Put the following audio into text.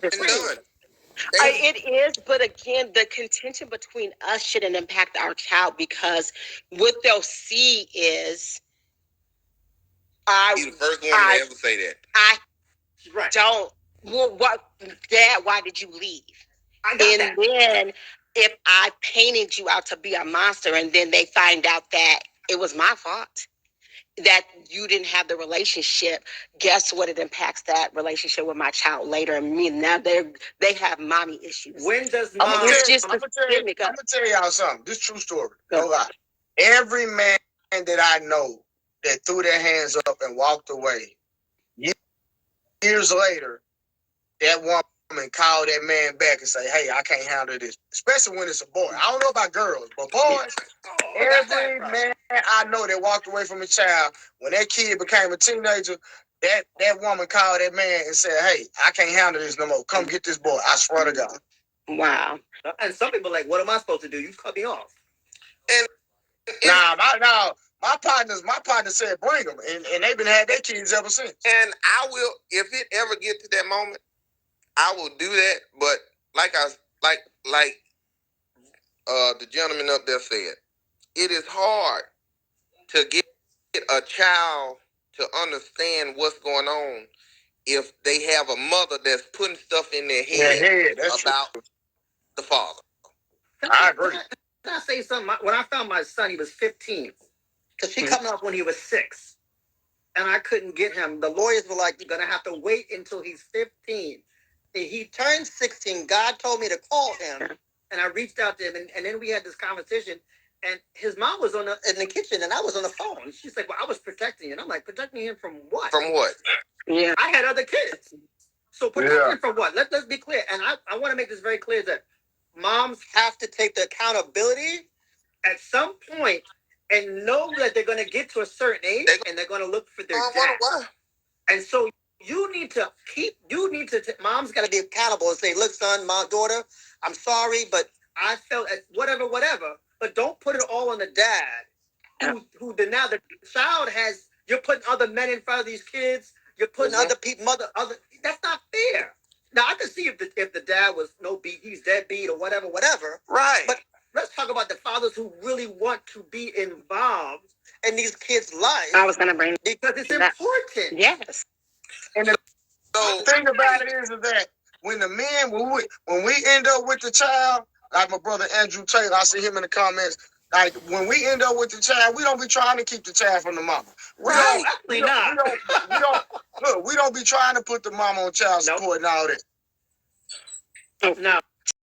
done. It is, but again, the contention between us shouldn't impact our child, because what they'll see is He's the first one to ever say that. I don't. Well, what, Dad? Why did you leave? And then if I painted you out to be a monster, and then they find out that it was my fault, that you didn't have the relationship, guess what? It impacts that relationship with my child later. And me now they have mommy issues. When does mom? I'm gonna tell y'all something. This true story. No lie. Every man that I know that threw their hands up and walked away, years later, that woman called that man back and say, "Hey, I can't handle this." Especially when it's a boy. I don't know about girls, but boys, every man I know that walked away from a child, when that kid became a teenager, that woman called that man and said, "Hey, I can't handle this no more. Come get this boy. I swear to God." Wow. And some people are like, what am I supposed to do? You cut me off. And my partner said bring them, and they've been had their kids ever since. And I will, if it ever get to that moment, I will do that. But like the gentleman up there said, it is hard to get a child to understand what's going on if they have a mother that's putting stuff in their head about the father. I agree. Can I say something? When I found my son, he was 15. Because she cut him off when he was 6. And I couldn't get him. The lawyers were like, you're going to have to wait until he's 15. He turned 16. God told me to call him. And I reached out to him. And then we had this conversation. And his mom was in the kitchen, and I was on the phone. She's like, well, I was protecting you. And I'm like, protecting him from what? From what? Yeah. I had other kids. So protecting from what? Let's be clear. And I want to make this very clear that moms have to take the accountability at some point and know that they're going to get to a certain age and they're going to look for their dad. And so you need to mom's got to be accountable and say, look, son, my daughter, I'm sorry, but I felt whatever. But don't put it all on the dad who now the child has, you're putting other men in front of these kids. You're putting other people, that's not fair. Now, I can see if the dad was he's deadbeat or whatever. Right. But let's talk about the fathers who really want to be involved in these kids' lives. I was going to bring because it's important. Yes. And the thing about it is that when we end up with the child, like my brother Andrew Taylor, I see him in the comments. Like when we end up with the child, we don't be trying to keep the child from the mama. We don't be trying to put the mama on child support and all that. No.